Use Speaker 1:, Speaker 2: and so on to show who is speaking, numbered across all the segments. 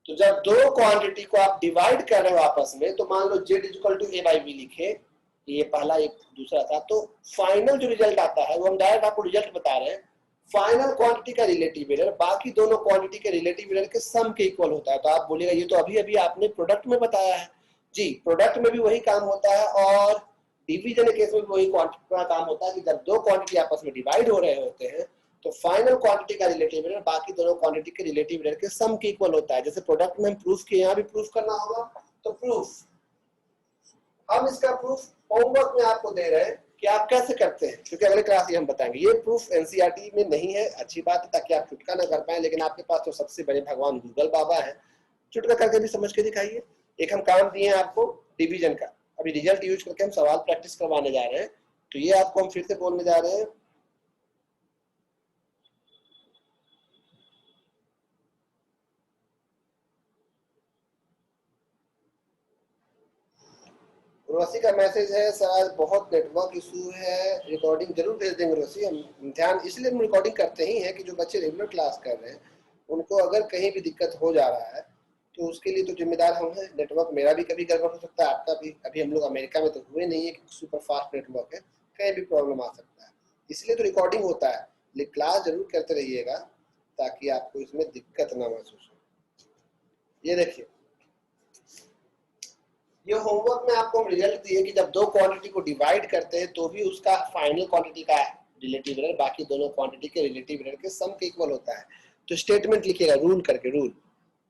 Speaker 1: तो जब दो क्वांटिटी को आप डिवाइड कर रहे हो आपस में, तो मान लो z equal to a by b लिखे, ये पहला एक दूसरा था, तो फाइनल जो रिजल्ट आता है वो हम डायरेक्ट आपको रिजल्ट बता रहे हैं, फाइनल क्वांटिटी का रिलेटिव एरर बाकी दोनों क्वांटिटी के रिलेटिव एरर के सम के इक्वल होता है। तो आप बोलेगा ये तो अभी अभी आपने प्रोडक्ट में बताया है। जी, प्रोडक्ट में भी वही काम होता है और डिवीजन के केस में भी वही काम होता है कि जब दो क्वांटिटी आपस में डिवाइड हो रहे होते हैं तो फाइनल क्वांटिटी का रिलेटिव एरर बाकी दोनों क्वांटिटी के रिलेटिव एरर के सम के इक्वल होता है। जैसे प्रोडक्ट में हम प्रूफ किए, यहाँ भी प्रूफ करना होगा, तो प्रूफ हम इसका प्रूफ होमवर्क में आपको दे रहे हैं कि आप कैसे करते हैं, क्योंकि अगले क्लास ये हम बताएंगे। ये प्रूफ एनसीईआरटी में नहीं है, अच्छी बात है ताकि आप चुटका ना कर पाए, लेकिन आपके पास तो सबसे बड़े भगवान गूगल बाबा है, चुटका करके भी समझ के दिखाइए। एक हम काम दिए हैं आपको डिवीजन का, अभी रिजल्ट यूज करके हम सवाल प्रैक्टिस करवाने जा रहे हैं, तो ये आपको हम फिर से बोलने जा रहे हैं। रोसी का मैसेज है शायद बहुत नेटवर्क इशू है, रिकॉर्डिंग जरूर भेज देंगे रोसी, हम ध्यान इसलिए हम रिकॉर्डिंग करते ही हैं कि जो बच्चे रेगुलर क्लास कर रहे हैं उनको अगर कहीं भी दिक्कत हो जा रहा है तो उसके लिए तो जिम्मेदार हम हैं। नेटवर्क मेरा भी कभी गड़बड़ हो सकता है, आपका भी। अभी हम लोग अमेरिका में तो हुए नहीं है कि सुपर फास्ट नेटवर्क है, कहीं भी प्रॉब्लम आ सकता है, इसलिए तो रिकॉर्डिंग होता है। लेकिन क्लास जरूर करते रहिएगा ताकि आपको इसमें दिक्कत ना महसूस हो। ये देखिए, ये होमवर्क में आपको हम रिजल्ट दिए कि जब दो क्वांटिटी को डिवाइड करते हैं तो भी उसका फाइनल क्वांटिटी का रिलेटिव एरर बाकी दोनों क्वांटिटी के रिलेटिव एरर के सम के इक्वल होता है। तो स्टेटमेंट लिखिएगा रूल करके, रूल।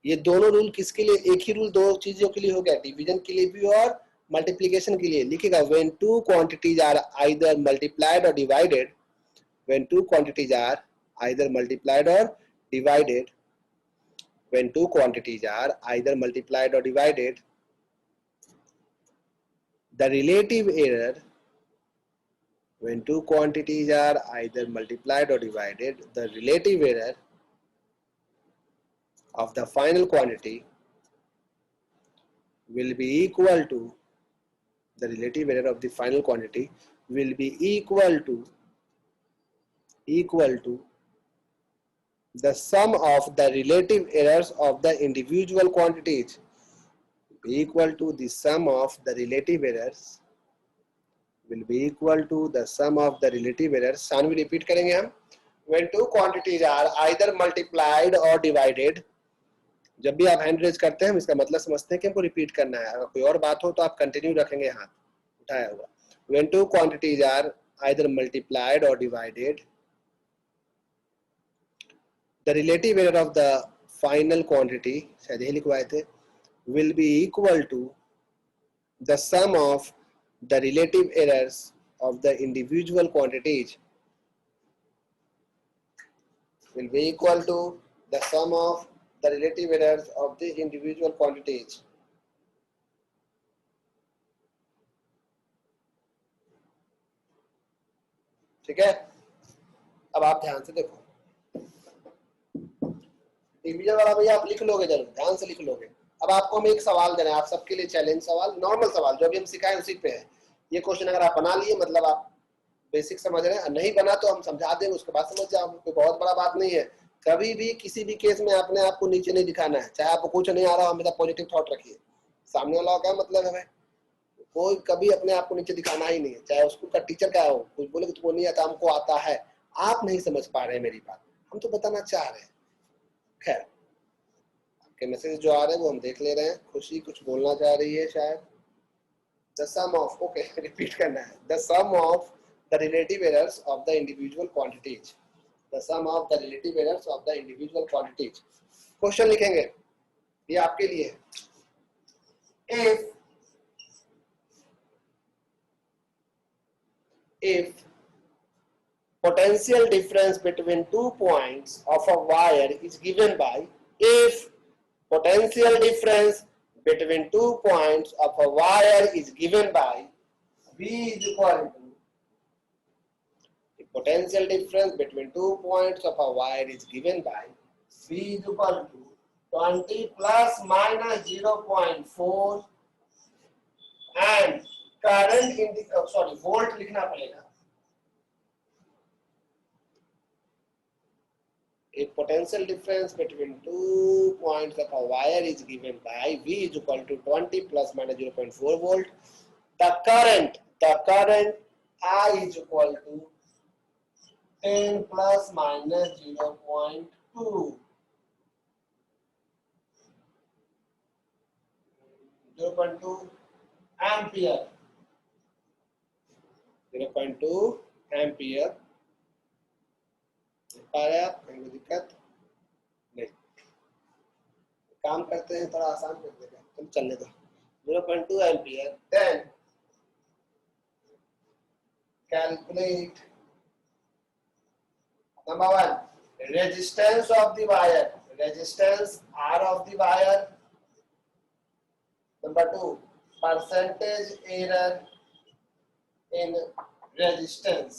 Speaker 1: ये दोनों रूल किसके लिए? एक ही रूल दो चीजों के लिए हो गया, डिवीजन के लिए भी और मल्टीप्लीकेशन के लिए। लिखिएगा when two quantities are either multiplied or divided, when two quantities are either multiplied or divided, when two quantities are either multiplied or divided, the relative error when two quantities are either multiplied or divided, the relative error of the final quantity will be equal to, the relative error of the final quantity will be equal to the sum of the relative errors of the individual quantities, equal to the sum of the relative errors will be equal to the sum of the relative errors. Saanvi repeat करेंगे हम, when two quantities are either multiplied or divided। जब भी आप hand raise करते हैं हम इसका मतलब समझते हैं कि हमको रिपीट करना है, अगर कोई और बात हो तो आप कंटिन्यू रखेंगे हाथ उठाया हुआ। when two quantities are either multiplied or divided, the relative error of the final quantity, शायद यही लिखवाए थे, will be equal to the sum of the relative errors of the individual quantities, will be equal to the sum of the relative errors of the individual quantities। ठीक है, अब आप ध्यान से देखो, डिवीजन वाला भैया आप लिख लोगे, जरूर ध्यान से लिख लोगे। अब आपको हम एक सवाल दे रहे हैं, आप सबके लिए चैलेंज सवाल, नॉर्मल सवाल जो अभी हम सिखाए उसी पे है। ये क्वेश्चन अगर आप बना लिए मतलब आप बेसिक समझ रहे हैं, नहीं बना तो हम समझा देंगे, उसके बाद समझ जाओ, कोई बहुत बड़ा बात नहीं है। कभी भी किसी भी केस में अपने आप को नीचे नहीं दिखाना है, चाहे आपको कुछ नहीं आ रहा हो, हमेशा पॉजिटिव थॉट रखिए। सामने वाला क्या मतलब है, कोई कभी अपने आप को नीचे दिखाना ही नहीं है, चाहे उसको का टीचर क्या हो, कुछ बोले कि तुमको नहीं आता, हमको आता है। आप नहीं समझ पा रहे हैं मेरी बात, हम तो बताना चाह रहे हैं। खैर, आपके मैसेज जो आ रहे हैं वो हम देख ले रहे हैं। खुशी कुछ बोलना चाह रही है शायद। The sum of, okay, repeat करना है, the sum of the relative errors of the individual quantities, the sum of the relative errors of the individual quantities। Question लिखेंगे, ये आपके लिए है। if potential difference between 2 points of a wire is given by, if potential difference between 2 points of a wire is given by, V is equal to, the potential difference between 2 points of a wire is given by, V is equal to 20 plus minus 0.4 and current in the, sorry, volt लिखना पड़ेगा, A potential difference between 2 points of a wire is given by V is equal to 20 plus minus 0.4 volt. The current I is equal to 10 plus minus 0.2. 0.2 ampere. 0.2 ampere. पा रहे आप, कहीं कोई दिक्कत नहीं। काम करते हैं थोड़ा आसान कर देगा, तुम चलने दो। 0.2 ampere. Then calculate number 1 resistance of the wire, resistance R of the wire. Number 2 percentage error in resistance.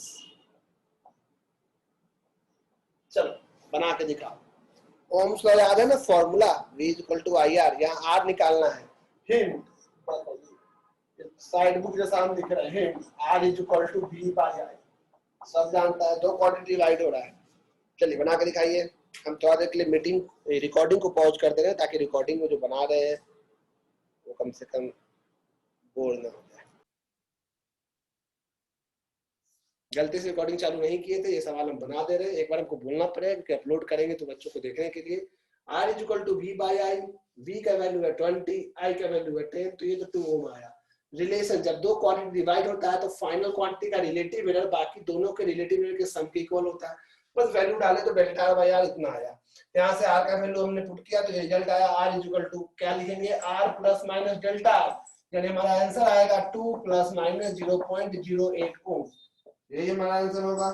Speaker 1: चलो बना के दिखाओ। ओम्स लॉ याद है ना, formula V equal to IR, यहाँ R निकालना है। हिंट साइड बुक के सामने दिख रहा है, hint R is equal to V by I। सब जानता है, दो क्वांटिटी डिवाइड हो रहा है। चलिए बना के दिखाइए। हम थोड़ा देर के लिए मीटिंग रिकॉर्डिंग को पॉज कर दे रहे हैं ताकि रिकॉर्डिंग में जो बना रहे हैं वो कम से कम बोर ना हो जाए। गलती से रिकॉर्डिंग चालू नहीं किए थे, ये सवाल हम बना दे रहे हैं। एक बार हमको बोलना पड़ेगा क्योंकि अपलोड करेंगे तो बच्चों को देखने के लिए। R is equal to V by I, V का वैल्यू है 20, I का वैल्यू है 10, तो ये तो 2 ओम आया। रिलेशन, जब दो क्वांटिटी डिवाइड होता है तो फाइनल क्वांटिटी का रिलेटिव एरर बाकी दोनों के रिलेटिव एरर के सम के इक्वल होता है। बस वैल्यू डाले तो डेल्टा R बाय R इतना आया। यहाँ से R का वैल्यू हमने पुट किया तो रिजल्ट आया R इज इक्वल टू, क्या लिखेंगे, R plus minus delta R, यानी हमारा आंसर आएगा 2 प्लस माइनस 0.08 ओम। यही हमारा आंसर होगा।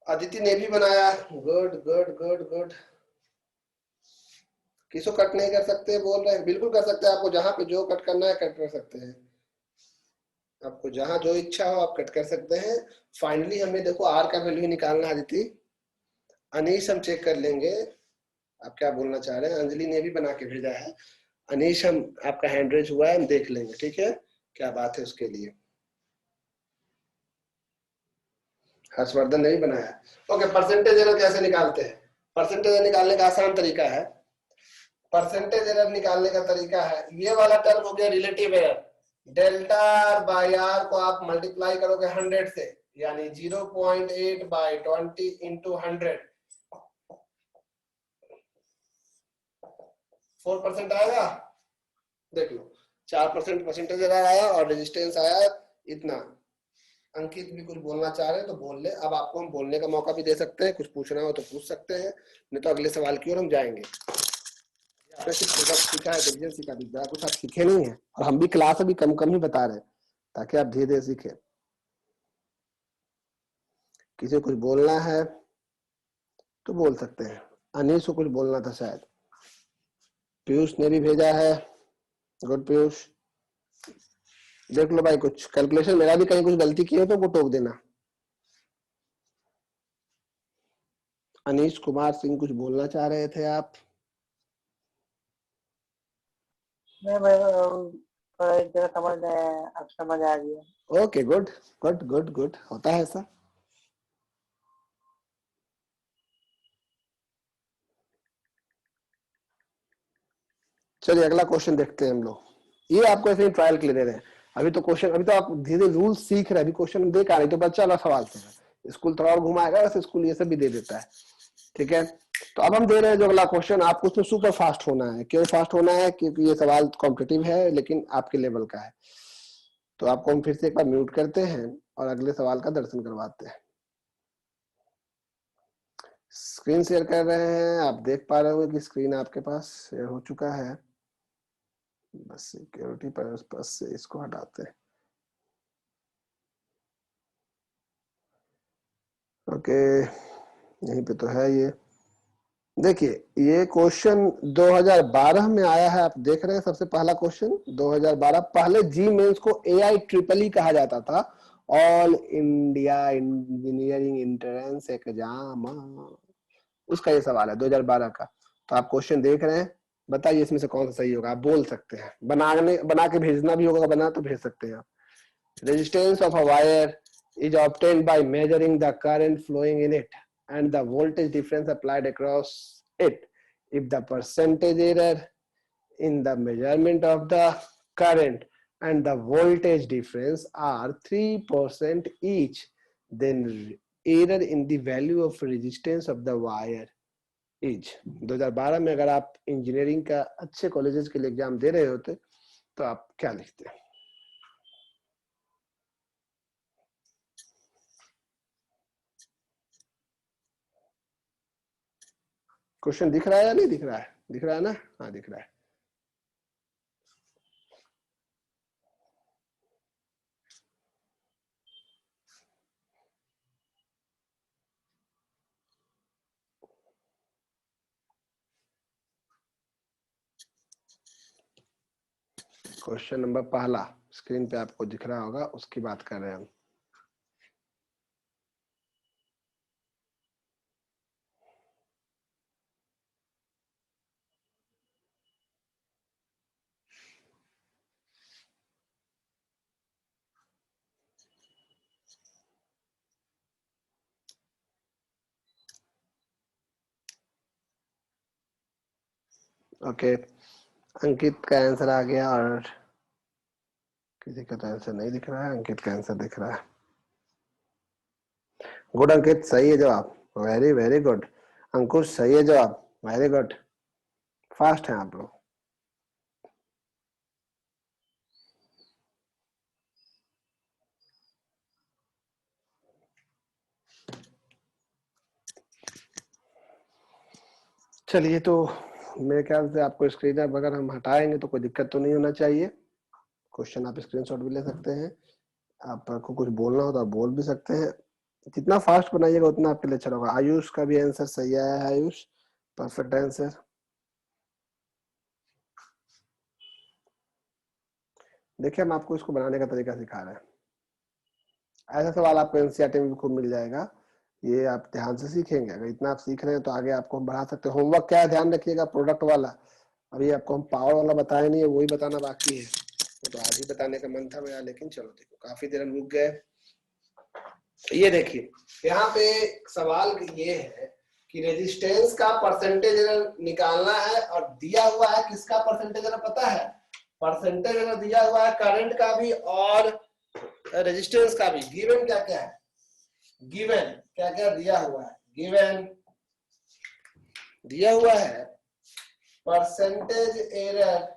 Speaker 1: अदिति ने भी बनाया, गुड गुड गुड गुड। किसको कट नहीं कर सकते बोल रहे हैं? बिल्कुल कर सकते हैं, आपको जहां पे जो कट करना है कट कर सकते हैं। आपको जहां जो इच्छा हो आप कट कर सकते हैं। फाइनली हमें देखो R का वैल्यू निकालना है अदिति। अनीश हम चेक कर लेंगे आप क्या बोलना चाह रहे हैं। अंजलि ने भी बना के भेजा है। अनीश हम आपका हैंड रेज हुआ है, हम देख लेंगे, ठीक है क्या बात है उसके लिए। हर्षवर्धन ने भी बनाया। ओके, परसेंटेज एरर कैसे निकालते हैं? परसेंटेज एरर निकालने का आसान तरीका है। परसेंटेज एरर निकालने का तरीका है, ये वाला टर्म हो गया relative error. Delta R by R को आप मल्टीप्लाई करोगे 100 से, यानी 0.8 बाय 20 इंटू 100, 4% आएगा। देख लो 4% परसेंटेज एरर आया और रेजिस्टेंस आया इतना। अंकित भी कुछ बोलना चाह रहे हैं तो बोल ले। अब आपको हम बोलने का मौका भी दे सकते हैं, कुछ पूछना हो तो पूछ सकते हैं, नहीं तो अगले सवाल की ओर हम जाएंगे। आपने सिर्फ प्रोडक्ट सीखा है, डिवीजन सीखा, ज़्यादा कुछ आप सीखे नहीं है। और हम भी क्लास अभी कम कम ही बता रहे हैं ताकि आप धीरे धीरे सीखे। किसी को कुछ बोलना है तो बोल सकते हैं। अनीश को कुछ बोलना था शायद। पीयूष ने भी भेजा है, गुड पीयूष। देख लो भाई, कुछ कैलकुलेशन मेरा भी कहीं कुछ गलती की हो तो वो टोक देना। अनीश कुमार सिंह कुछ बोलना चाह रहे थे आप?
Speaker 2: समझ अब समझ आ गया।
Speaker 1: Okay good good good good, होता है ऐसा। चलिए अगला क्वेश्चन देखते हैं हम लोग। ये आपको ऐसे ही ट्रायल के लिए दे रहे हैं। अभी तो क्वेश्चन, अभी तो आप धीरे धीरे रूल सीख रहे हैं, अभी क्वेश्चन देख आ रहे तो बच्चा वाला सवाल से स्कूल थोड़ा और घुमाएगा, वैसे स्कूल ये सब भी दे देता है, ठीक है। तो अब हम दे रहे हैं जो अगला क्वेश्चन, आपको उसमें सुपर फास्ट होना है। क्यों फास्ट होना है? क्योंकि ये सवाल कॉम्पिटिटिव है लेकिन आपके लेवल का है। तो आपको हम फिर से एक बार म्यूट करते हैं और अगले सवाल का दर्शन करवाते हैं। स्क्रीन शेयर कर रहे हैं, आप देख पा रहे होंगे कि स्क्रीन आपके पास शेयर हो चुका है। बस सिक्योरिटी पर्पस से इसको हटाते हैं। ओके, यहीं पे तो है ये। देखिए ये क्वेश्चन 2012 में आया है, आप देख रहे हैं। सबसे पहला क्वेश्चन 2012। पहले जी मेंस को AIEEE कहा जाता था, all India engineering entrance exam, उसका ये सवाल है 2012 का। तो आप क्वेश्चन देख रहे हैं, बताइए इसमें से कौन सा सही होगा। आप बोल सकते हैं, बना के भेजना भी होगा, बना तो भेज सकते हैं आप। Resistance of a wire is obtained by measuring the current flowing in it. and the voltage difference applied across it. If the percentage error in the measurement of the current and the voltage difference are 3% each, then error in the value of resistance of the wire is. 2012 में अगर आप engineering का अच्छे colleges के लिए exam दे रहे होते तो आप क्या लिखते? क्वेश्चन दिख रहा है या नहीं दिख रहा है? दिख रहा है ना? हाँ दिख रहा है. क्वेश्चन नंबर पहला स्क्रीन पे आपको दिख रहा होगा, उसकी बात कर रहे हैं हम. ओके, अंकित का आंसर आ गया और किसी का तो आंसर नहीं दिख रहा है. अंकित का आंसर दिख रहा है. गुड अंकित, सही है जवाब. Very very good. अंकुश सही है जवाब. वेरी गुड, फास्ट हैं आप लोग. चलिए, तो मेरे ख्याल से आपको स्क्रीन अगर हम हटाएंगे तो कोई दिक्कत तो नहीं होना चाहिए. क्वेश्चन आप स्क्रीनशॉट भी ले सकते हैं. आपको कुछ बोलना हो तो आप बोल भी सकते हैं. जितना फास्ट बनाइएगा उतना आपके लिए अच्छा होगा. आयुष का भी आंसर सही आया है. Ayush perfect answer. देखिए, हम आपको इसको बनाने का तरीका सिखा रहे हैं. ऐसा सवाल आपको एनसीईआरटी में भी खूब मिल जाएगा. ये आप ध्यान से सीखेंगे. अगर इतना आप सीख रहे हैं तो आगे आपको हम बढ़ा सकते हैं. होमवर्क क्या है ध्यान रखिएगा, प्रोडक्ट वाला. अभी आपको हम पावर वाला बताए नहीं है, वही बताना बाकी है. तो आज ही बताने का मन था मेरा, लेकिन चलो देखो काफी देर हम रुक गए. ये देखिए, यहाँ पे सवाल ये है कि रेजिस्टेंस का परसेंटेज निकालना है और दिया हुआ है किसका परसेंटेज पता है? परसेंटेज दिया हुआ है करंट का भी और रेजिस्टेंस का भी. गिवन क्या क्या है? गिवन क्या क्या दिया हुआ है? गिवन दिया हुआ है percentage error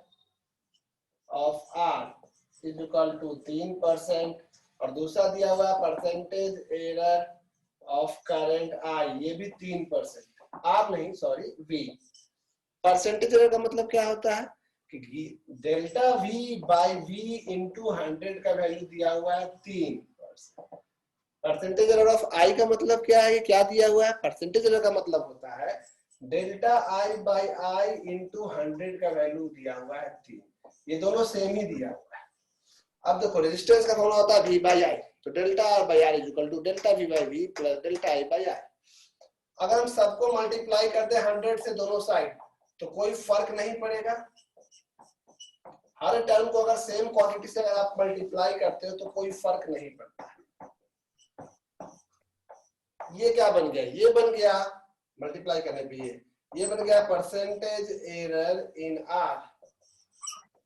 Speaker 1: of R is equal to 3%, और दूसरा दिया हुआ है percentage error of current I, ये भी 3%. आप नहीं, सॉरी, वी. परसेंटेज एरर का मतलब क्या होता है कि delta V by V into 100 का वैल्यू दिया हुआ है 3%. परसेंटेज एरर ऑफ आई का मतलब क्या है? क्या दिया हुआ है? परसेंटेज एरर का मतलब होता है delta I by I into 100 का वैल्यू दिया हुआ है 3. ये दोनों सेम ही दिया हुआ है. अब देखो, रेजिस्टेंस का फॉर्मूला होता है वी बाई आई. तो delta R by R is equal to delta V by V plus delta I by I. अगर हम सबको मल्टीप्लाई कर दे 100 से दोनों साइड तो कोई फर्क नहीं पड़ेगा. हर टर्म को अगर सेम क्वांटिटी से अगर आप मल्टीप्लाई करते हो तो कोई फर्क नहीं पड़ता. ये क्या बन गया? ये बन गया मल्टीप्लाई करने पे ये बन गया परसेंटेज एरर इन आर.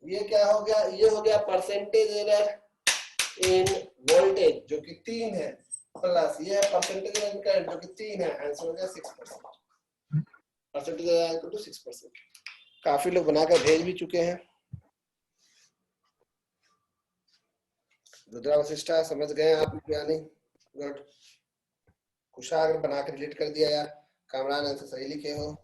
Speaker 1: ये क्या हो गया? ये हो गया परसेंटेज एरर इन वोल्टेज जो कि 3 है, प्लस ये है परसेंटेज एरर इन करंट जो कि 3 है. आंसर हो गया 6%. Percentage error equal to 6%. काफी लोग बनाकर भेज भी चुके हैं. रुद्रा वशिष्ठा समझ गए आप या नहीं? गुड. कुशाग्र बना के डिलीट कर दिया यार. कामरान आंसर सही लिखे हो.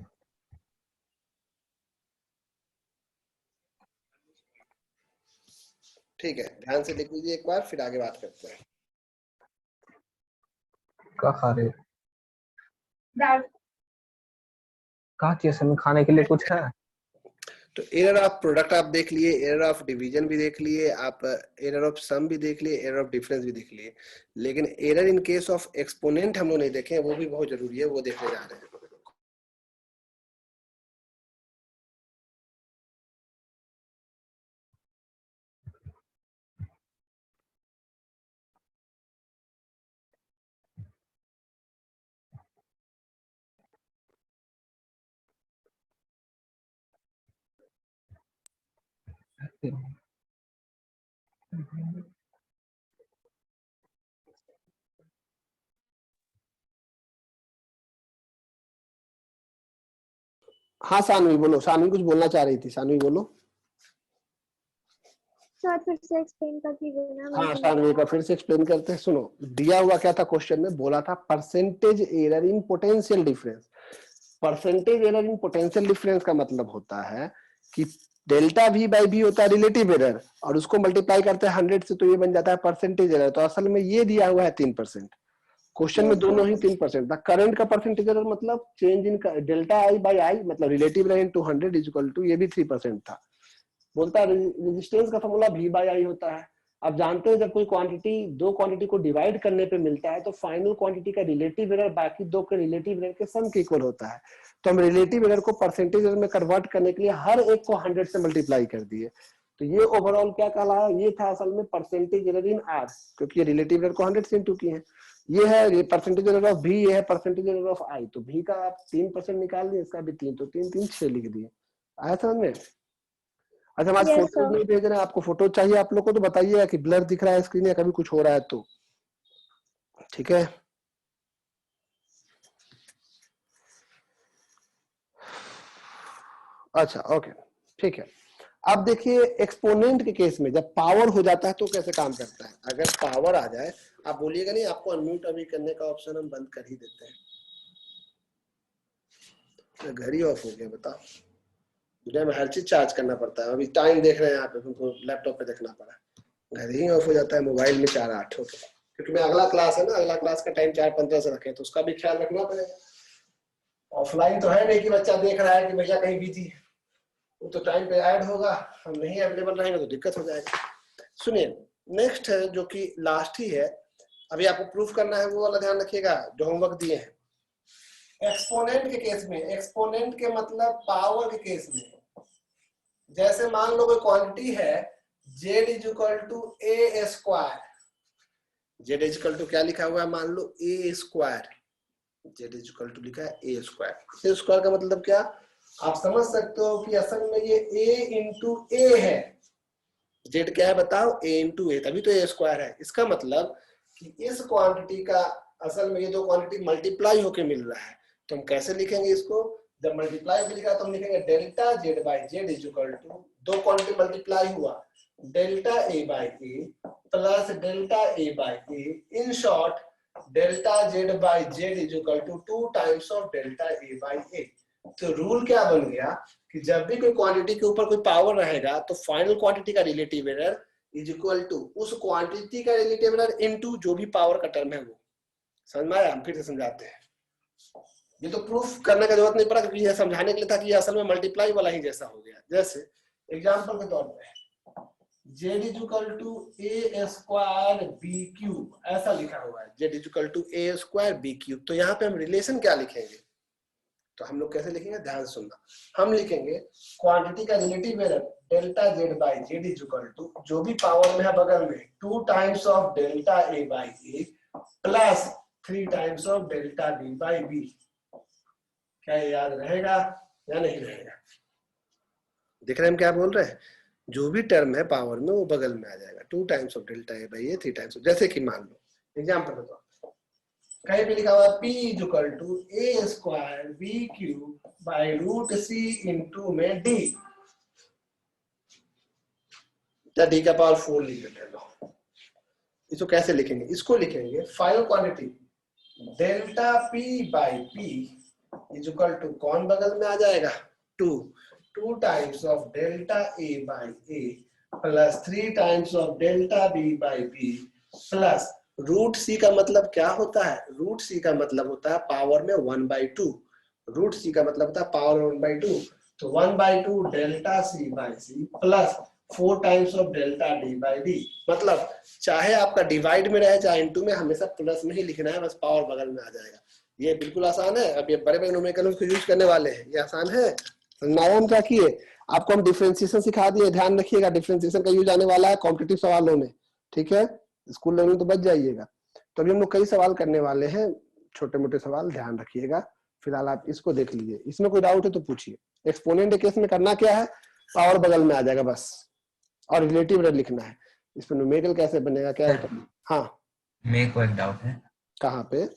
Speaker 1: ठीक है, ध्यान से लिख लीजिए एक बार, फिर आगे बात करते हैं.
Speaker 2: कहा रे कहा चाहिए खाने के लिए कुछ है?
Speaker 1: तो एरर ऑफ प्रोडक्ट आप देख लिए, एरर ऑफ डिवीजन भी देख लिए, आप एरर ऑफ सम भी देख लिए, एरर ऑफ डिफरेंस भी देख लिए. लेकिन error in case of exponent हम लोग नहीं देखे, वो भी बहुत जरूरी है, वो देखने जा रहे हैं. हाँ सानवी बोलो, सानवी कुछ बोलना चाह रही थी, सानवी बोलो।
Speaker 3: सर फिर से एक्सप्लेन कर दीजिए ना।
Speaker 1: हाँ सानवी का फिर से एक्सप्लेन करते हैं। सुनो, दिया हुआ क्या था क्वेश्चन में, बोला था percentage error in potential difference. Percentage error in potential difference का मतलब होता है कि डेल्टा वी बाई वी होता है रिलेटिव एरर, और उसको मल्टीप्लाई करते हैं 100 से, तो ये बन जाता है परसेंटेज एरर। तो असल में ये दिया हुआ है 3%, क्वेश्चन में दोनों ही 3% था। करंट का परसेंटेज एरर मतलब change in delta I by I, मतलब relative error into 100 is equal to, ये भी 3% था। बोलता है रेजिस्टेंस का फॉर्मूला वी बाई आई होता है। अब जानते हैं जब कोई क्वांटिटी दो क्वांटिटी को डिवाइड करने पे मिलता है तो फाइनल क्वांटिटी का रिलेटिव एरर बाकी दो के रिलेटिव एरर के सम के इक्वल होता है। तो हम रिलेटिव एरर को परसेंटेज एरर में कन्वर्ट करने के लिए हर एक को 100 से मल्टीप्लाई कर दिए। तो ये ओवरऑल क्या कहलाया, ये था असल में परसेंटेज एरर इन आर, क्योंकि ये रिलेटिव एरर को 100 से इंटू किए हैं। ये है ये परसेंटेज एरर ऑफ भी, ये है परसेंटेज एरर ऑफ आई। तो भी का आप 3% निकाल दिए, इसका भी 3, तो 3 3 6 लिख दिए। आया समझ में? अच्छा, हम आज फोटो नहीं भेज रहे हैं, आपको फोटो चाहिए आप लोग को तो बताइएगा कि ब्लर दिख रहा है स्क्रीन या कभी कुछ हो रहा है तो, ठीक है। अच्छा ओके ठीक है। अब देखिए एक्सपोनेंट के केस में जब पावर हो जाता है तो कैसे काम करता है। अगर पावर आ जाए, आप बोलिएगा नहीं, आपको अनम्यूट अभी करने का ऑप्शन हम बंद कर ही देते हैं। घर ही ऑफ हो गया, बताओ। दुनिया में हर चीज चार्ज करना पड़ता है। अभी टाइम देख रहे हैं यहाँ पे, तुमको लैपटॉप पे देखना पड़ा, घर ही ऑफ हो जाता है। मोबाइल में 4:08 हो गया, क्योंकि मैं अगला क्लास है ना, अगला क्लास का टाइम 4:15 से रखे, तो उसका भी ख्याल रखना पड़ेगा। ऑफलाइन तो है नहीं कि बच्चा देख रहा है कि भैया कहीं बिजी है, वो तो टाइम पे ऐड होगा, हम नहीं अवेलेबल रहेंगे तो दिक्कत हो जाएगी। सुनिए, नेक्स्ट है जो कि लास्ट ही है, अभी आपको प्रूफ करना है, वो वाला ध्यान रखिएगा जो होमवर्क दिए हैं। एक्सपोनेंट के केस में, एक्सपोनेंट के मतलब पावर के केस में, जैसे मान लो कोई क्वांटिटी है z is equal to A square, z is equal to क्या लिखा हुआ है, मान लो a square, z is equal to लिखा है a स्क्वायर। a स्क्वायर का मतलब क्या, आप समझ सकते हो कि असल में ये a इंटू ए है। z क्या है बताओ, a इंटू ए, तभी तो a स्क्वायर है। इसका मतलब कि इस क्वांटिटी का असल में ये दो क्वांटिटी मल्टीप्लाई होके मिल रहा है। तो हम कैसे लिखेंगे इसको, जब मल्टीप्लाई भी लिखा तो हम लिखेंगे delta Z by Z is equal to, दो क्वांटिटी मल्टीप्लाई हुआ, delta A by A plus delta A by A, in short delta Z by Z is equal to 2 times of delta A by A. तो rule क्या बन गया कि जब भी कोई क्वांटिटी के ऊपर कोई पावर रहेगा तो फाइनल क्वांटिटी का relative error is equal to उस क्वांटिटी का रिलेटिव एरर इनटू जो भी पावर का टर्म है वो। समझ में आया? हम फिर से समझाते हैं। ये तो प्रूफ करने का जरूरत नहीं पड़ा, क्योंकि ये समझाने के लिए था कि ये असल में मल्टीप्लाई वाला ही जैसा हो गया। जैसे एग्जांपल के तौर पे z is equal to A square B cube, ऐसा लिखा हुआ है z is equal to A square B cube. तो यहाँ पे हम रिलेशन क्या लिखेंगे, तो हम लोग कैसे लिखेंगे, ध्यान सुनना। हम लिखेंगे क्वांटिटी का relative error delta Z by Z is equal to जो भी पावर में है बगल में 2 times of delta A by A plus 3 times of delta b by b. क्या याद रहेगा या नहीं रहेगा? देख रहे हैं हम क्या बोल रहे हैं, जो भी टर्म है पावर में वो बगल में आ जाएगा, 2 times of delta A by A 3 times. जैसे कि मान लो एग्जांपल बताओ, कहीं पे लिखा हुआ p is equal to A square B cube by root C into में d, या d का पावर 4 लिख लेते हैं। इसको कैसे लिखेंगे, इसको लिखेंगे final quantity delta p by p is equal to कौन बगल में आ जाएगा, 2 times of delta a by a plus 3 times of delta b by b plus root C का मतलब क्या होता है, रूट सी का मतलब होता है पावर में 1/2, रूट सी का मतलब होता है पावर 1/2। तो 1/2 delta c by c plus 4 times of delta d by d. मतलब चाहे आपका डिवाइड में रहे चाहे इनटू में, हमेशा प्लस में ही लिखना है, बस पावर बगल में आ जाएगा। ये बिल्कुल आसान है। अब ये बड़े बड़े न्यूमेरिकल को यूज करने वाले हैं, ये आसान है। नाम क्या किए, आपको हम डिफरेंशिएशन सिखा दिए, ध्यान रखिएगा डिफरेंशिएशन का यूज आने वाला है कॉम्पिटिटिव सवालों में, ठीक है। स्कूल लेवल में तो बच जाइएगा। तो अभी हम लोग कई सवाल करने वाले हैं, छोटे मोटे सवाल, ध्यान रखिएगा। फिलहाल आप इसको देख लीजिए, इसमें कोई डाउट है तो पूछिए। एक्सपोनेंट केस में करना क्या है, पावर बगल में आ जाएगा बस, और रिलेटिव एरर लिखना है। इसमें न्यूमेरिकल कैसे बनेगा, क्या है? हाँ
Speaker 4: मेरे को एक डाउट है।
Speaker 1: कहाँ पे?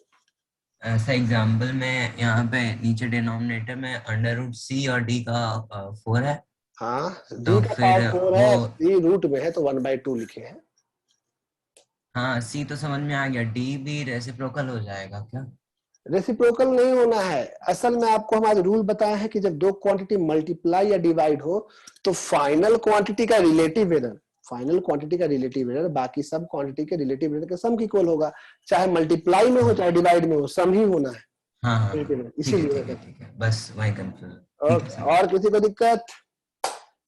Speaker 4: ऐसा एग्जाम्पल में यहाँ पे नीचे डिनोमिनेटर में √c और d का 4 है।
Speaker 1: हाँ
Speaker 4: तो
Speaker 1: डी का
Speaker 4: फिर
Speaker 1: पावर 4
Speaker 4: वो
Speaker 1: है, डी रूट में है तो 1/2 लिखे हैं।
Speaker 4: हाँ c तो समझ में आ गया, d भी रेसिप्रोकल हो जाएगा क्या?
Speaker 1: रेसिप्रोकल नहीं होना है। असल में आपको हम आज रूल बताए हैं कि जब दो क्वांटिटी मल्टीप्लाई या डिवाइड हो तो फाइनल क्वांटिटी का रिलेटिव एरर, फाइनल क्वांटिटी का रिलेटिव एरर बाकी सब क्वांटिटी के रिलेटिव एरर के सम की इक्वल होगा। चाहे मल्टीप्लाई में हो चाहे डिवाइड में हो, सम ही होना है।
Speaker 4: हाँ हाँ हाँ, ठीक है
Speaker 1: इसीलिए
Speaker 4: ठीक है ठीक है, बस वही कंफ्यूज। ठीक है
Speaker 1: ओके,
Speaker 4: सर।
Speaker 1: और किसी को दिक्कत?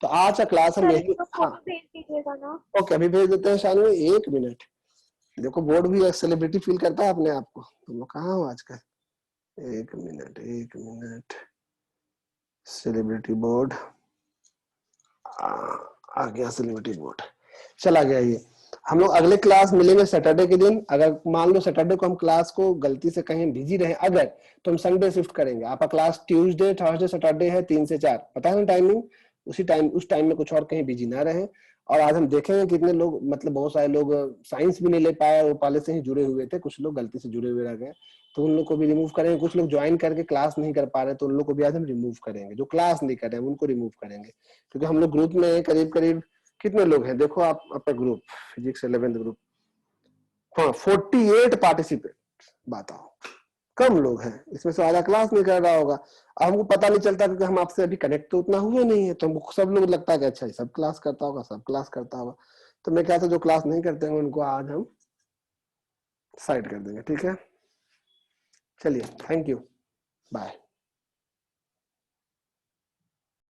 Speaker 1: तो आज का क्लास हम
Speaker 3: सर
Speaker 1: यही,
Speaker 3: इसको
Speaker 1: हाँ
Speaker 3: फोटो भेज दीजिएगा ना।
Speaker 1: ओके अभी भेज देते हैं। शानू 1 मिनट, देखो बोर्ड भी एक सेलिब्रिटी फील करता है अपने आप को। तुम लोग कहाँ हो आजकल? 1 मिनट 1 मिनट, सेलिब्रिटी बोर्ड आ गया, सेलिब्रिटी बोर्ड चला गया। ये हम लोग अगले क्लास मिलेंगे सैटरडे के दिन। अगर मान लो सैटरडे को हम क्लास को गलती से कहीं बिजी रहे अगर, तो हम संडे शिफ्ट करेंगे। आपका क्लास ट्यूसडे थर्सडे सैटरडे है 3 से 4, पता है ना टाइमिंग? उसी टाइम, उस टाइम में कुछ और कहीं बिजी ना रहे। और आज हम देखेंगे कितने लोग, मतलब बहुत सारे लोग साइंस भी नहीं ले पाए, वो पहले से ही जुड़े हुए थे, कुछ लोग गलती से जुड़े हुए रह गए, तो उन लोग को भी रिमूव करेंगे। कुछ लोग ज्वाइन करके क्लास नहीं कर पा रहे तो उन लोग को भी आज हम रिमूव करेंगे। जो क्लास नहीं कर रहे हैं उनको रिमूव करेंगे, क्योंकि हम लोग ग्रुप में करीब करीब कितने लोग हैं देखो आप, आपका ग्रुप फिजिक्स 11th ग्रुप, हाँ 48 पार्टिसिपेंट। बताओ कम लोग हैं, इसमें से आधा क्लास नहीं कर रहा होगा। अब हमको पता नहीं चलता क्योंकि हम आपसे अभी कनेक्ट तो उतना हुए नहीं है, तो हमको सब लोग लगता है कि अच्छा सब क्लास करता होगा, सब क्लास करता होगा। तो मैं कहता जो क्लास नहीं करते हैं उनको आज हम साइड कर देंगे, ठीक है? चलिए, थैंक यू, बाय।